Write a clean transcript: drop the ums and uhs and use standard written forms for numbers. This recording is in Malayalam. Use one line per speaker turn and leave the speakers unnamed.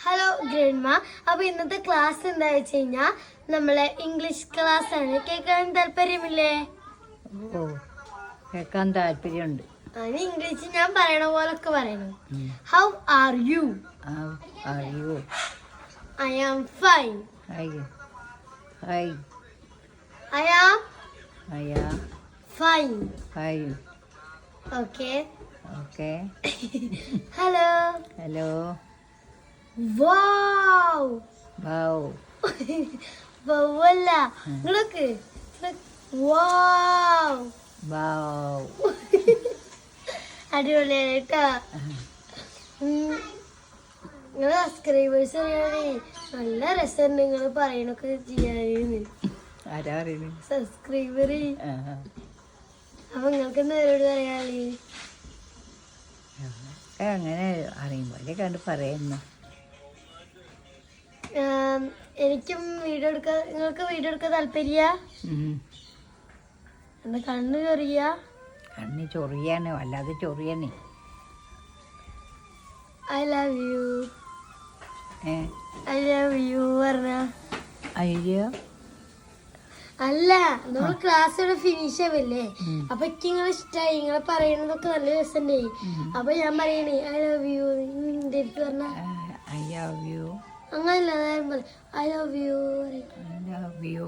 ഹലോ ഗ്രേൻമ. അപ്പൊ ഇന്നത്തെ ക്ലാസ് എന്താ വെച്ച് കഴിഞ്ഞാൽ നമ്മളെ ഇംഗ്ലീഷ് ക്ലാസ് ആണ്. കേൾക്കാൻ താല്പര്യമില്ലേ?
ഓ, കേൾക്കാൻ താല്പര്യമുണ്ട്.
അതിന് ഇംഗ്ലീഷ് ഞാൻ പറയണ പോലൊക്കെ പറയണം. How are you? I am fine. I am fine. Okay. Hello. Wow. വൗവല്ല, നിങ്ങളൊക്കെ വൗ. അടിപൊളിയായിട്ടാ. നിങ്ങള് സബ്സ്ക്രൈബേഴ്സ് അറിയാനേ നല്ല രസമുണ്ട് നിങ്ങള് പറയണൊക്കെ ചെയ്യാന്. സബ്സ്ക്രൈബർ. അപ്പൊ നിങ്ങൾക്ക് നേരോട് പറയാളേ.
അങ്ങനെ അറിയുമ്പോലെ കണ്ട് പറയുന്നു.
എനിക്കും വീഡിയോ എടുക്കാൻ, നിങ്ങൾക്ക് വീഡിയോ എടുക്കാൻ താല്പര്യ? എന്താ കണ്ണ് ചൊറിയ?
കണ്ണ് ചൊറിയാനോ അല്ലാതെ ചൊറിയണേ.
I love you. I love you പറഞ്ഞ
അയ്യോ
അല്ല, നമ്മൾ ക്ലാസ് ഇവിടെ ഫിനിഷ് ആവല്ലേ. അപ്പൊ എനിക്ക് നിങ്ങളെ ഇഷ്ടമായി, നിങ്ങളെ പറയണതൊക്കെ നല്ല രസമുണ്ടേ. അപ്പൊ ഞാൻ പറയണേ ഐ ലവ് യു. എന്റെ അടുത്ത് പറഞ്ഞ
ഐ ലവ് യു.
അങ്ങനല്ല, ഐ ലവ് യു.